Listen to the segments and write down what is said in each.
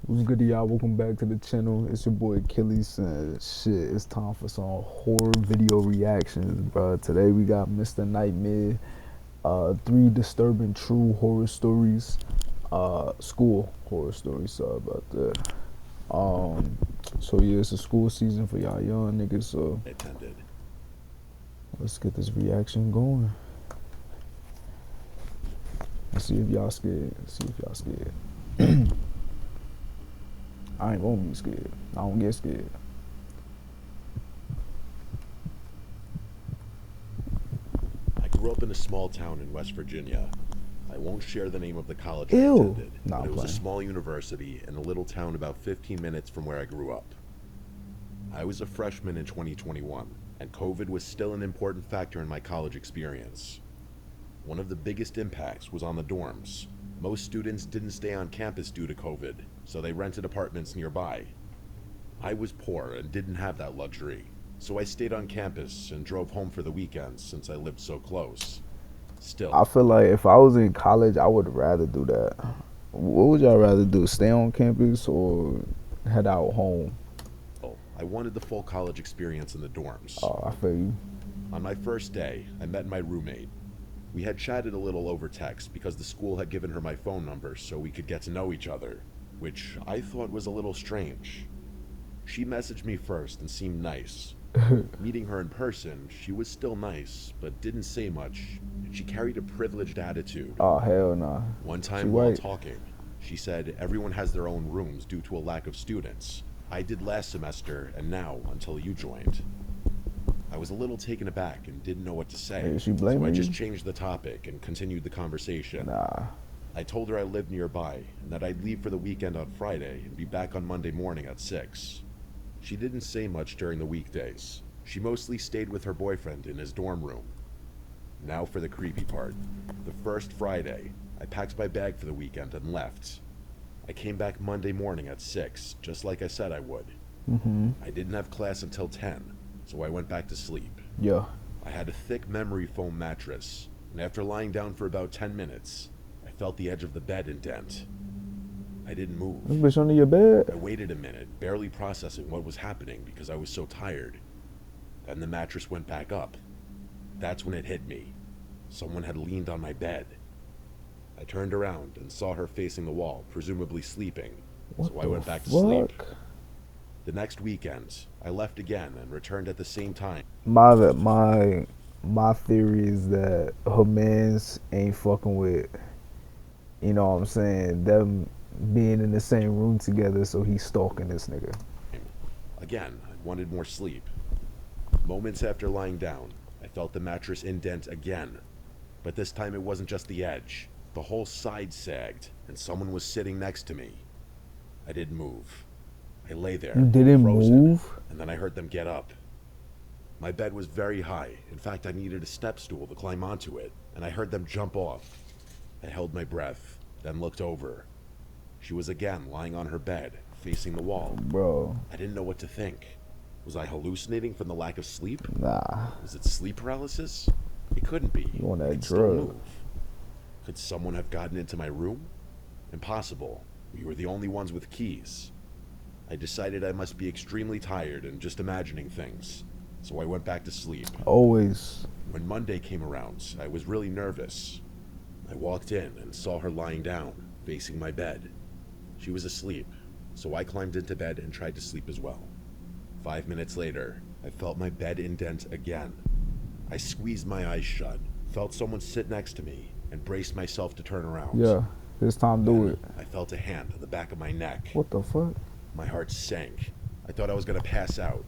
What's good, y'all? Welcome back to the channel. It's your boy Achilles, and shit, it's time for some horror video reactions, bro. Today we got Mr. Nightmare, three disturbing true horror stories, school horror stories. Sorry about that. So yeah, it's a school season for y'all young niggas. So attended. let's get this reaction going. Let's see if y'all scared. See if y'all scared. I ain't gonna be scared. I don't get scared. I grew up in a small town in West Virginia. I won't share the name of the college I Ew. attended, Nah, but I'm it was a playing. small university in a little town about 15 minutes from where I grew up. I was a freshman in 2021, and COVID was still an important factor in my college experience. One of the biggest impacts was on the dorms. Most students didn't stay on campus due to COVID, so they rented apartments nearby. I was poor and didn't have that luxury, so I stayed on campus and drove home for the weekends since I lived so close. I Still, feel like if I was in college, I would rather do that. What would y'all rather do? Stay on campus or head out home? I wanted the full college experience in the dorms. Oh, I feel you. On my first day, I met my roommate. We had chatted a little over text because the school had given her my phone number so we could get to know each other, which I thought was a little strange. She messaged me first and seemed nice. Meeting her in person, she was still nice, but didn't say much, and she carried a privileged attitude. Oh, hell nah. One She time while white. talking, she said everyone has their own rooms due to a lack of students. I did last semester and now until you joined. I was a little taken aback and didn't know what to say, Is she so I blaming just you? changed the topic and continued the conversation. Nah. I told her I lived nearby and that I'd leave for the weekend on Friday and be back on Monday morning at 6. She didn't say much during the weekdays. She mostly stayed with her boyfriend in his dorm room. Now for the creepy part. The first Friday, I packed my bag for the weekend and left. I came back Monday morning at 6, just like I said I would. Mm-hmm. I didn't have class until 10, so I went back to sleep. Yeah. I had a thick memory foam mattress, and after lying down for about 10 minutes, I felt the edge of the bed indent. I didn't This move. bitch under your bed? I waited a minute, barely processing what was happening because I was so tired. Then the mattress went back up. That's when it hit me. Someone had leaned on my bed. I turned around and saw her facing the wall, presumably sleeping, What so I the went back to sleep. fuck? The next weekend, I left again and returned at the same time. My theory is that her mans ain't fucking with, you know what I'm saying, them being in the same room together, so he's stalking this nigga. Again, I wanted more sleep. Moments after lying down, I felt the mattress indent again. But this time it wasn't just the edge. The whole side sagged, and someone was sitting next to me. I didn't move. I lay You there, didn't frozen, move? and then I heard them get up. My bed was very high. In fact, I needed a step stool to climb onto it, and I heard them jump off. I held my breath, then looked over. She was again lying on her bed, facing the wall. Bro, I didn't know what to think. Was I hallucinating from the lack of sleep? nah. Was it sleep paralysis? It couldn't be. You on I that could still drug. move. Could someone have gotten into my room? Impossible. We were the only ones with keys. I decided I must be extremely tired and just imagining things, so I went back to sleep. Always. When Monday came around, I was really nervous. I walked in and saw her lying down, facing my bed. She was asleep, so I climbed into bed and tried to sleep as well. 5 minutes later, I felt my bed indent again. I squeezed my eyes shut, felt someone sit next to me, and braced myself to turn around. Yeah, this time do Then it. I felt a hand on the back of my neck. What the fuck? My heart sank. I thought I was gonna pass out.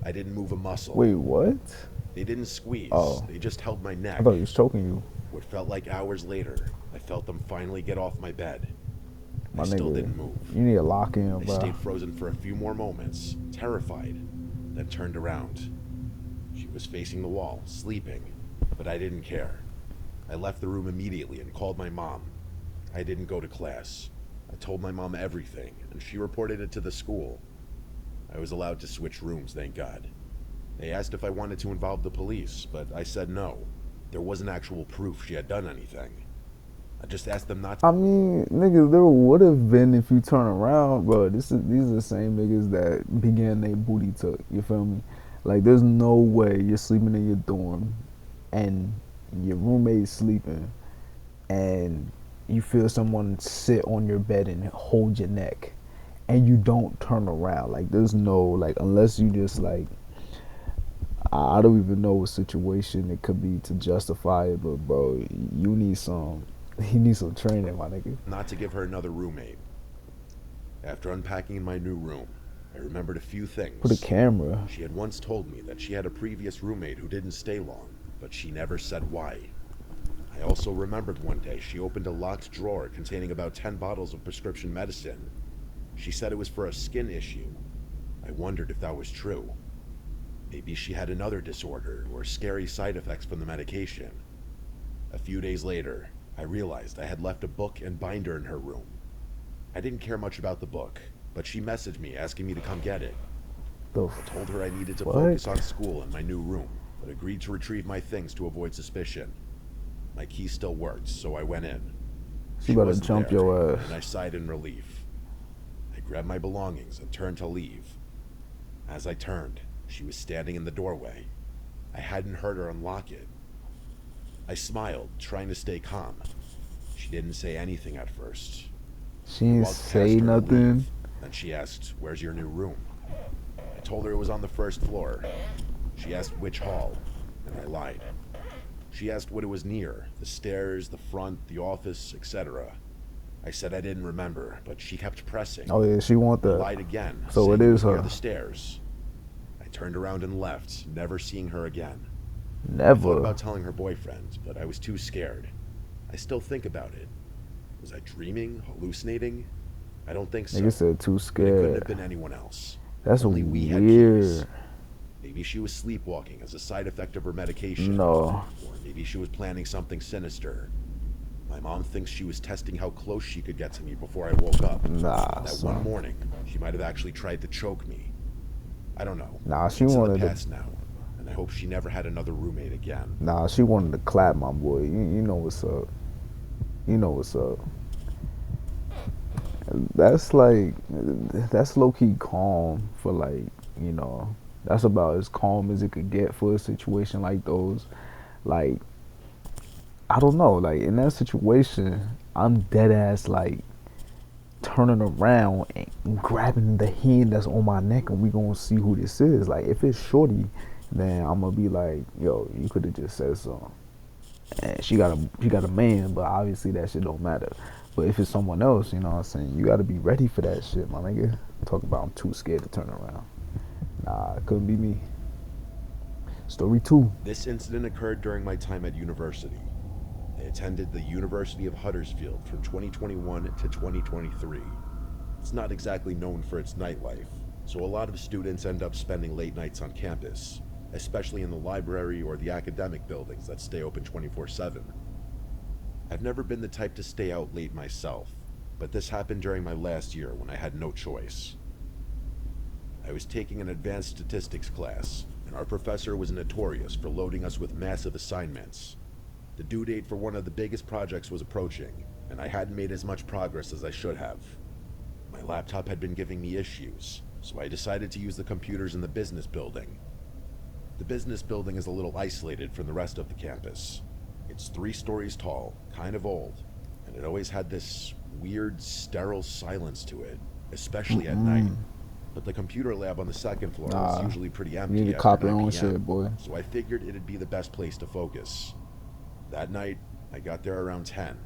I didn't move a muscle. Wait, what? They didn't squeeze, Oh, they just held my I neck. thought he was choking you. What felt like hours later, I felt them finally get off my bed. I My still nigga, didn't move. you need to lock in, I bro. stayed frozen for a few more moments, terrified, then turned around. She was facing the wall, sleeping, but I didn't care. I left the room immediately and called my mom. I didn't go to class. I told my mom everything, and she reported it to the school. I was allowed to switch rooms, thank God. They asked if I wanted to involve the police, but I said no. There wasn't actual proof she had done anything. I just asked them not to. I mean, niggas, there would have been if you turn around, bro. These are the same niggas that began their booty tuck. You feel me? Like, there's no way you're sleeping in your dorm, and your roommate's sleeping, and you feel someone sit on your bed and hold your neck, and you don't turn around. Like, there's no, like, unless you just like, I don't even know what situation it could be to justify it, but bro, you need some, you need some training, my nigga. Not to give her another roommate. After unpacking in my new room, I remembered a few Put a things. camera. She had once told me that she had a previous roommate who didn't stay long, but she never said why. I also remembered one day she opened a locked drawer containing about 10 bottles of prescription medicine. She said it was for a skin issue. I wondered if that was true. Maybe she had another disorder or scary side effects from the medication. A few days later, I realized I had left a book and binder in her room. I didn't care much about the book, but she messaged me asking me to come get it. The I told her I needed to fuck? focus on school in my new room, but agreed to retrieve my things to avoid suspicion. My key still worked, so I went in. She about to wasn't jump there, your ass. and I sighed in relief. I grabbed my belongings and turned to leave. As I turned, she was standing in the doorway. I hadn't heard her unlock it. I smiled, trying to stay calm. She didn't say anything at first. She I didn't walked past say her to nothing. leave, then she asked, "Where's your new room?" I told her it was on the first floor. She asked which hall, and I lied. She asked what it was near, the stairs, the front, the office, etc. I said I didn't remember, but she kept pressing. Oh yeah, she want I that. lied again, So saying it it is was near her. the stairs. I turned around and left, never seeing her again. I thought Never. about telling her boyfriend, but I was too scared. I still think about it. Was I dreaming, hallucinating? I don't think so. Nigga said too But it couldn't have scared. been anyone else. That's Only we had keys. weird. Maybe she was sleepwalking as a side effect of her medication. No. Or maybe she was planning something sinister. My mom thinks she was testing how close she could get to me before I woke up. Nah, That son. one morning, she might have actually tried to choke me. I don't know. Nah, she It's in the wanted to. past now, and I hope she never had another roommate again. Nah, she wanted to clap my boy. You know what's up. You know what's up. That's like, that's low key calm for like, you know, that's about as calm as it could get for a situation like those. Like, I don't know, like in that situation, I'm dead ass like turning around and grabbing the hand that's on my neck, and we gonna see who this is. Like, if it's Shorty, then I'm gonna be like, yo, you could have just said something. And she got a man, but obviously that shit don't matter. But if it's someone else, you know what I'm saying, you gotta be ready for that shit, my nigga. Talk about I'm too scared to turn around. Nah, it couldn't be me. Story 2. This incident occurred during my time at university. I attended the University of Huddersfield from 2021 to 2023. It's not exactly known for its nightlife, so a lot of students end up spending late nights on campus, especially in the library or the academic buildings that stay open 24/7. I've never been the type to stay out late myself, but this happened during my last year when I had no choice. I was taking an advanced statistics class, and our professor was notorious for loading us with massive assignments. The due date for one of the biggest projects was approaching, and I hadn't made as much progress as I should have. My laptop had been giving me issues, so I decided to use the computers in the business building. The business building is a little isolated from the rest of the campus. It's 3 stories tall, kind of old, and it always had this weird, sterile silence to it, especially at night. But the computer lab on the second floor was Nah, usually pretty You empty need to after cop your 9 own p.m., shit, boy. so I figured it'd be the best place to focus. That night, I got there around 10.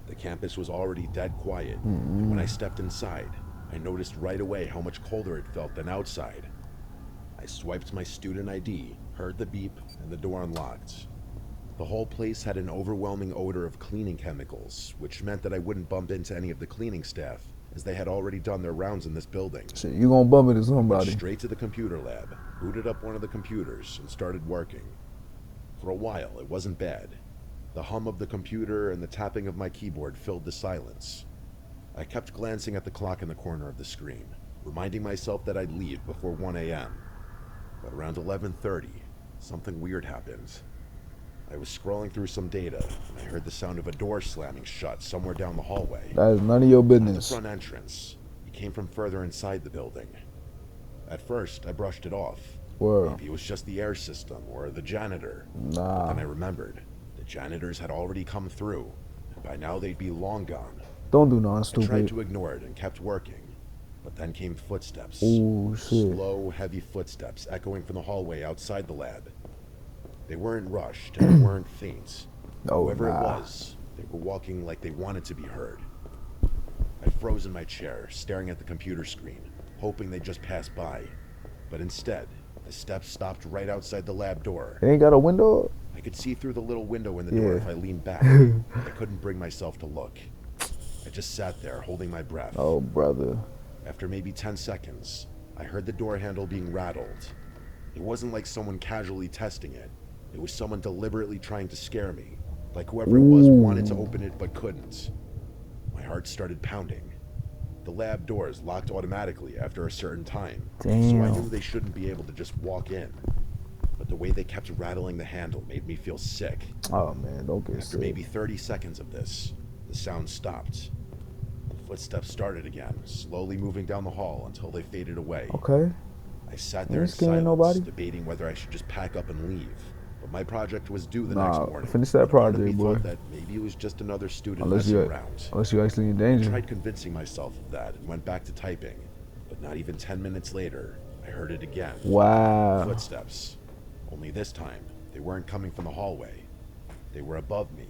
The campus was already dead quiet, and when I stepped inside, I noticed right away how much colder it felt than outside. I swiped my student ID, heard the beep, and the door unlocked. The whole place had an overwhelming odor of cleaning chemicals, which meant that I wouldn't bump into any of the cleaning staff, as they had already done their rounds in this building. Shit, you gonna bump into I went somebody. straight to the computer lab, booted up one of the computers, and started working. For a while, it wasn't bad. The hum of the computer and the tapping of my keyboard filled the silence. I kept glancing at the clock in the corner of the screen, reminding myself that I'd leave before 1 a.m. But around 11:30, something weird happened. I was scrolling through some data, and I heard the sound of a door slamming shut somewhere down the hallway. That is none of your Not the business. front entrance. It came from further inside the building. At first, I brushed it off. Whoa. Maybe it was just the air system or the janitor. But Nah. then I remembered. The janitors had already come through, and by now they'd be long gone. Don't do nothing I tried stupid. to ignore it and kept working. But then came footsteps. Ooh, shit. Slow, heavy footsteps echoing from the hallway outside the lab. They weren't rushed and they weren't faint. Oh, Whoever it nah. was, they were walking like they wanted to be heard. I froze in my chair, staring at the computer screen, hoping they'd just pass by. But instead, the steps stopped right outside the lab door. They ain't got a window? I could see through the little window in the door Yeah. if I leaned back. I couldn't bring myself to look. I just sat there, holding my breath. Oh, brother. After maybe 10 seconds, I heard the door handle being rattled. It wasn't like someone casually testing it. It was someone deliberately trying to scare me. Like whoever it was wanted to open it but couldn't. My heart started pounding. The lab doors locked automatically after a certain time. So I Damn. knew they shouldn't be able to just walk in. But the way they kept rattling the handle made me feel sick. Oh, man, don't get After sick. maybe 30 seconds of this, the sound stopped. The footsteps started again, slowly moving down the hall until they faded away. Okay. I sat You there in ain't scaring silence, nobody? debating whether I should just pack up and leave. But my project was due the Nah, next morning. finish that and part of project, me boy. thought that maybe it was just another student Unless messing you, around. unless you're actually in I danger. tried convincing myself of that and went back to typing. But not even 10 minutes later, I heard it again. Wow. Footsteps. Only this time, they weren't coming from the hallway. They were above me.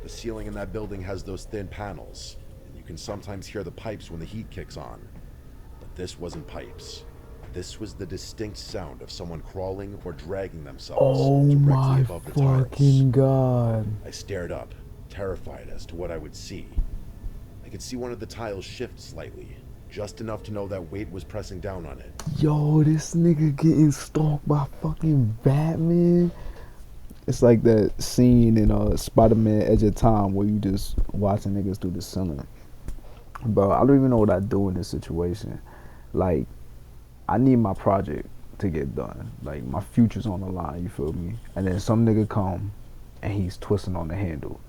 The ceiling in that building has those thin panels, and you can sometimes hear the pipes when the heat kicks on. But this wasn't pipes. This was the distinct sound of someone crawling or dragging themselves Oh directly my above the tiles. fucking god. I stared up, terrified as to what I would see. I could see one of the tiles shift slightly, just enough to know that weight was pressing down on it. Yo, this nigga getting stalked by fucking Batman. It's like that scene in Spider-Man Edge of Time where you just watching niggas through the ceiling. Bro, I don't even know what I do in this situation. Like, I need my project to get done. Like, my future's on the line, you feel me? And then some nigga come and he's twisting on the handle.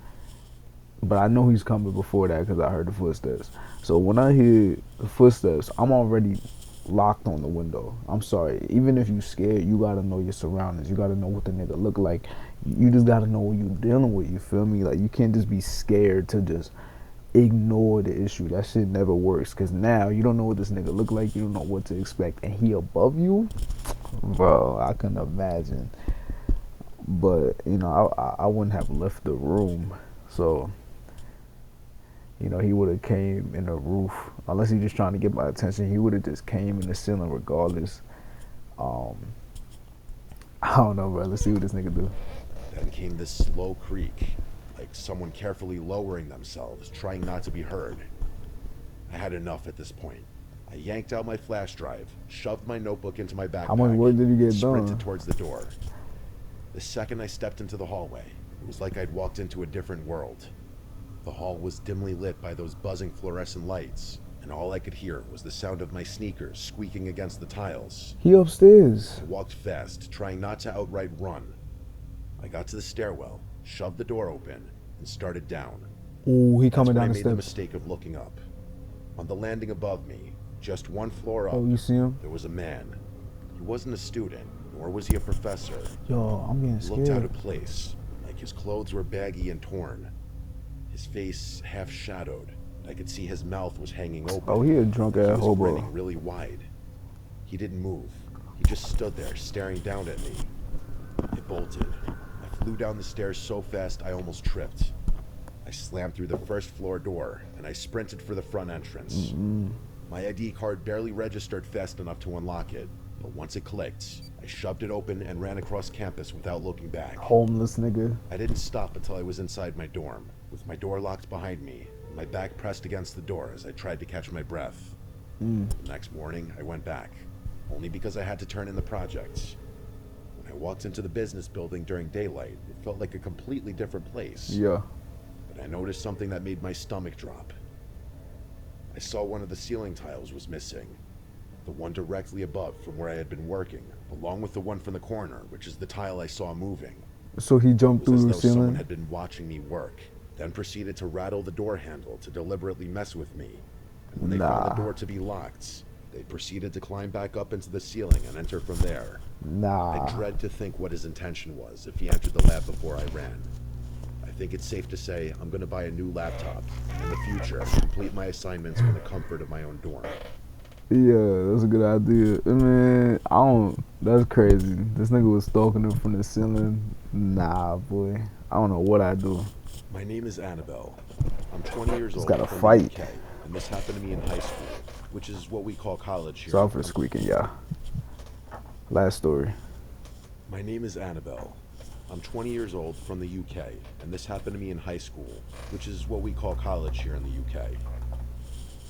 But I know he's coming before that because I heard the footsteps. So when I hear the footsteps, I'm already locked on the window. I'm sorry. Even if you scared, you gotta know your surroundings. You gotta know what the nigga look like. You just gotta know what you dealing with, you feel me? Like, you can't just be scared to just ignore the issue. That shit never works. Because now you don't know what this nigga look like. You don't know what to expect. And he above you? Bro, I can imagine. But, you know, I wouldn't have left the room. So, you know, he would have came in the roof. Unless he just trying to get my attention, he would have just came in the ceiling regardless. I don't know, bro. Let's see what this nigga do. Then came this slow creak, like someone carefully lowering themselves, trying not to be heard. I had enough at this point. I yanked out my flash drive, shoved my notebook into my backpack, How much work did you get and sprinted done? towards the door. The second I stepped into the hallway, it was like I'd walked into a different world. The hall was dimly lit by those buzzing fluorescent lights, and all I could hear was the sound of my sneakers squeaking against the tiles. He upstairs. I walked fast, trying not to outright run. I got to the stairwell, shoved the door open, and started down. Ooh, he That's coming when I down the made the steps. mistake of looking up. On the landing above me, just one floor up, Oh, you see him? there was a man. He wasn't a student, nor was he a professor. Yo, I'm getting He looked out scared. of place, like his clothes were baggy and torn. His face half shadowed. I could see his mouth was hanging open. Oh, he a drunk He ass was hobo. grinning really wide. He didn't move. He just stood there, staring down at me. I bolted. I flew down the stairs so fast I almost tripped. I slammed through the first floor door, and I sprinted for the front entrance. My ID card barely registered fast enough to unlock it, but once it clicked, I shoved it open and ran across campus without looking back. Homeless nigga. I didn't stop until I was inside my dorm, with my door locked behind me, and my back pressed against the door as I tried to catch my breath. The next morning, I went back, only because I had to turn in the projects. When I walked into the business building during daylight, it felt like a completely different place. Yeah. But I noticed something that made my stomach drop. I saw one of the ceiling tiles was missing. The one directly above from where I had been working, along with the one from the corner, which is the tile I saw moving. So he It jumped was as through the though someone ceiling? had been watching me work, then proceeded to rattle the door handle to deliberately mess with me. And when they found the Nah. door to be locked, they proceeded to climb back up into the ceiling and enter from there. I Nah. dread to think what his intention was if he entered the lab before I ran. I think it's safe to say I'm going to buy a new laptop and in the future complete my assignments from the comfort of my own dorm. Yeah, that's a good idea. I mean, I don't. That's crazy. This nigga was stalking him from the ceiling. Nah, boy. I don't know what I do. My name is Annabelle. I'm 20 years Just old gotta from the fight. UK, and this happened to me in high school, which is what we call college here. Sorry for squeaking, y'all. Last story. My name is Annabelle. I'm 20 years old from the UK, and this happened to me in high school, which is what we call college here in the UK.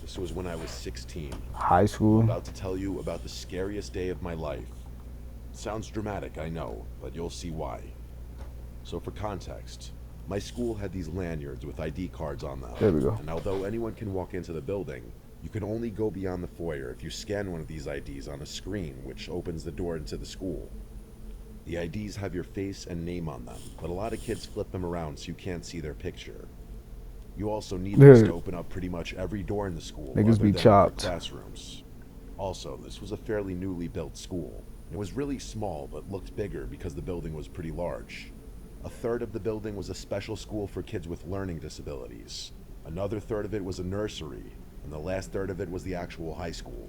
This was when I was 16. High I'm school. about to tell you about the scariest day of my life. It sounds dramatic, I know, but you'll see why. So, for context, my school had these lanyards with ID cards on them. There we go. And although anyone can walk into the building, you can only go beyond the foyer if you scan one of these IDs on a screen which opens the door into the school. The IDs have your face and name on them, but a lot of kids flip them around so you can't see their picture. You also need this to open up pretty much every door in the school, Niggas other be than for chopped. classrooms. Also, this was a fairly newly built school. It was really small, but looked bigger because the building was pretty large. A third of the building was a special school for kids with learning disabilities. Another third of it was a nursery, and the last third of it was the actual high school.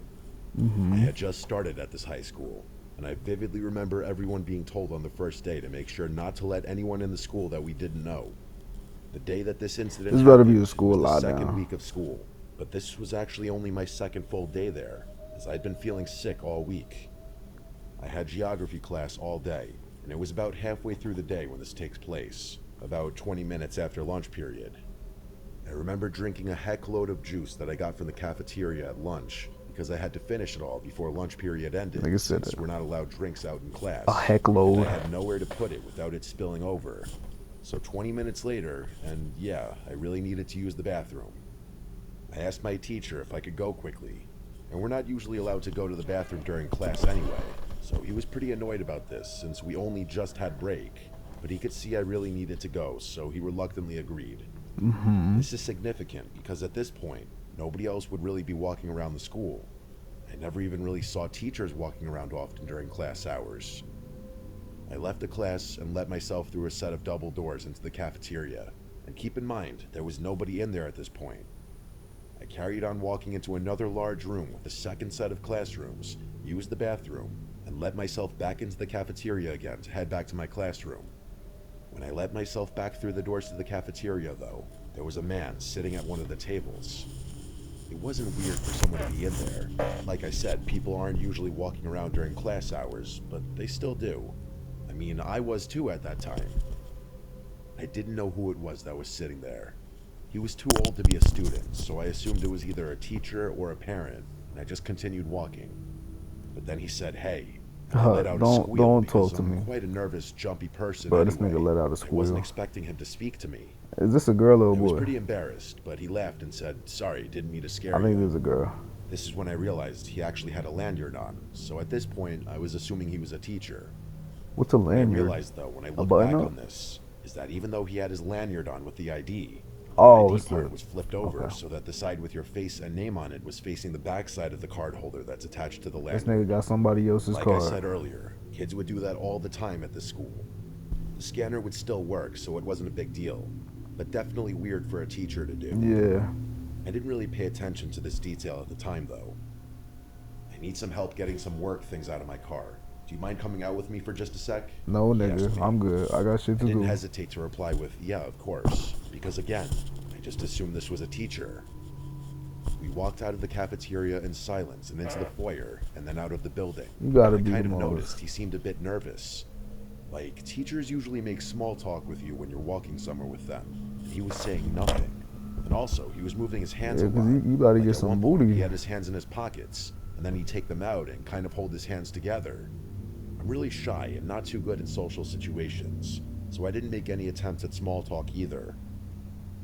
I had just started at this high school, and I vividly remember everyone being told on the first day to make sure not to let anyone in the school that we didn't know. The day that this incident This better be happened a school was the lot second now. week of school, but this was actually only my second full day there, as I'd been feeling sick all week. I had geography class all day, and it was about halfway through the day when this takes place, about 20 minutes after lunch period. I remember drinking a heck load of juice that I got from the cafeteria at lunch, because I had to finish it all before lunch period ended, Nigga said since it. we're not allowed drinks out in class. A heck And load. I had nowhere to put it without it spilling over. So 20 minutes later, and yeah, I really needed to use the bathroom. I asked my teacher if I could go quickly, and we're not usually allowed to go to the bathroom during class anyway, so he was pretty annoyed about this since we only just had break, but he could see I really needed to go, so he reluctantly agreed. This is significant because at this point, nobody else would really be walking around the school. I never even really saw teachers walking around often during class hours. I left the class and let myself through a set of double doors into the cafeteria, and keep in mind, there was nobody in there at this point. I carried on walking into another large room with a second set of classrooms, used the bathroom, and let myself back into the cafeteria again to head back to my classroom. When I let myself back through the doors to the cafeteria, though, there was a man sitting at one of the tables. It wasn't weird for someone to be in there. Like I said, people aren't usually walking around during class hours, but they still do. I mean, I was too at that time. I didn't know who it was that was sitting there. He was too old to be a student, so I assumed it was either a teacher or a parent, and I just continued walking. But then he said, "Hey," and I let out a squeal Don't because talk to I'm me. quite a nervous, jumpy person Bro, this anyway. nigga let out a I squeal. wasn't expecting him to speak to me. Is this a girl or a I was boy? pretty embarrassed, but he laughed and said, "Sorry, didn't mean to scare I think you." this is a girl. This is when I realized he actually had a lanyard on, so at this point, I was assuming he was a teacher. What's a What I lanyard? realized, though, when I looked button back up? on this, is that even though he had his lanyard on with the ID, Oh, the it's ID part the- was flipped over okay. so that the side with your face and name on it was facing the back side of the card holder that's attached to the This lanyard. nigga got somebody else's Like card. I said earlier, kids would do that all the time at this school. The scanner would still work, so it wasn't a big deal, but definitely weird for a teacher to do. Yeah. I didn't really pay attention to this detail at the time, though. I need some help getting some work things out of my car. Do you mind coming out with me for just a sec? No, He asked nigga. me. I'm good. I got shit I to didn't do. hesitate to reply with, "Yeah, of course," because again, I just assumed this was a teacher. We walked out of the cafeteria in silence and into the foyer, and then out of the building. You gotta I be kind the of most. noticed he seemed a bit nervous. Like, teachers usually make small talk with you when you're walking somewhere with them, and he was saying nothing. And also, he was moving his hands Yeah, a 'cause lot. you gotta Like, get at some one point, booty. He had his hands in his pockets, and then he'd take them out and kind of hold his hands together. I'm really shy and not too good in social situations, so I didn't make any attempts at small talk either.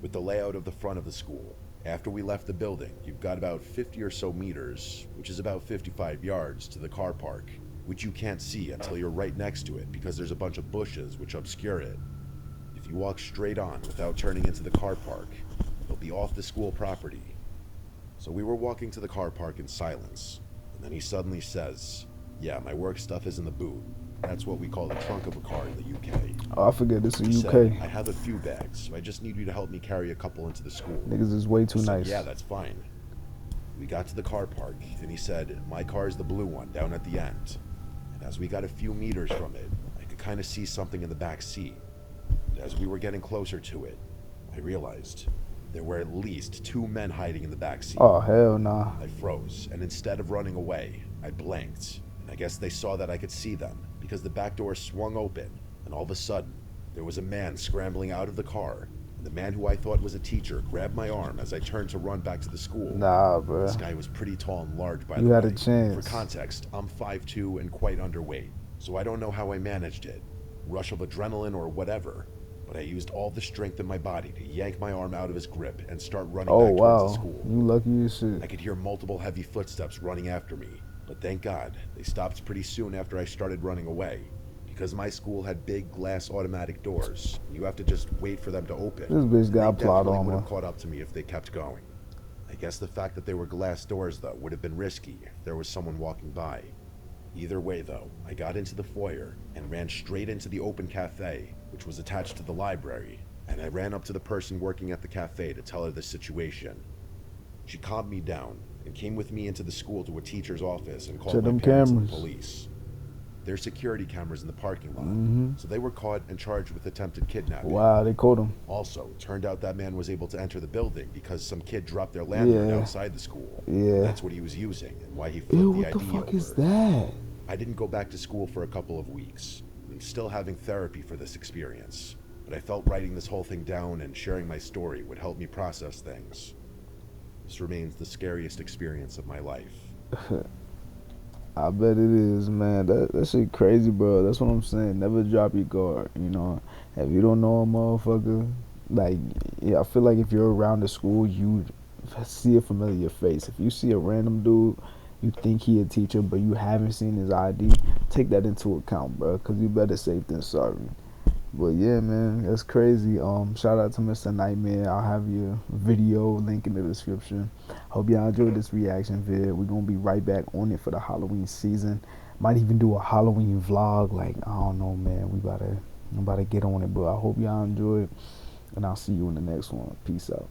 With the layout of the front of the school, after we left the building, you've got about 50 or so meters, which is about 55 yards, to the car park. which you can't see until you're right next to it because there's a bunch of bushes which obscure it. If you walk straight on without turning into the car park, you'll be off the school property. So we were walking to the car park in silence, and then he suddenly says, "Yeah, my work stuff is in the boot." That's what we call the trunk of a car in the UK. Oh, I forget this He is said, UK. "I have a few bags, so I just need you to help me carry a couple into the school." Niggas is way too I said, nice. "Yeah, that's fine." We got to the car park, and he said, "My car is the blue one down at the end." And as we got a few meters from it, I could kind of see something in the back seat. And as we were getting closer to it, I realized there were at least two men hiding in the back seat. Oh, hell nah. I froze, and instead of running away, I blinked. And I guess they saw that I could see them, because the back door swung open, and all of a sudden, there was a man scrambling out of the car. And the man who I thought was a teacher grabbed my arm as I turned to run back to the school. Nah, bro. This guy was pretty tall and large, by You the way. had a chance. For context, I'm 5'2" and quite underweight, so I don't know how I managed it. Rush of adrenaline or whatever. But I used all the strength in my body to yank my arm out of his grip and start running Oh, back towards wow. the school. You lucky as I shit. could hear multiple heavy footsteps running after me, but thank God they stopped pretty soon after I started running away, because my school had big glass automatic doors. You have to just wait for them to open. This bitch and got a they plot definitely on would her. have caught up to me if they kept going. I guess the fact that they were glass doors, though, would have been risky if there was someone walking by. Either way, though, I got into the foyer and ran straight into the open cafe, which was attached to the library, and I ran up to the person working at the cafe to tell her the situation. She calmed me down and came with me into the school to a teacher's office and To called my them parents and the cameras. police. There's security cameras in the parking lot, Mhm. so they were caught and charged with attempted kidnapping. Wow, they caught him. Also, it turned out that man was able to enter the building because some kid dropped their landlord Yeah. outside the school. Yeah. That's what he was using and why he flipped Ew, the what ID the fuck over. is that? I didn't go back to school for a couple of weeks. I'm still having therapy for this experience, but I felt writing this whole thing down and sharing my story would help me process things. This remains the scariest experience of my life. I bet it is, man. That shit crazy, bro. That's what I'm saying. Never drop your guard, you know. If you don't know a motherfucker, like, yeah, I feel like if you're around the school, you see a familiar face. If you see a random dude, you think he a teacher, but you haven't seen his ID, take that into account, bro, because you better safe than sorry. But yeah, man, that's crazy. Shout out to Mr. Nightmare. I'll have your video link in the description. Hope y'all enjoyed this reaction vid. We're gonna be right back on it for the Halloween season. Might even do a Halloween vlog. Like, I don't know, man. I'm about to get on it, but I hope y'all enjoy it, and I'll see you in the next one. Peace out.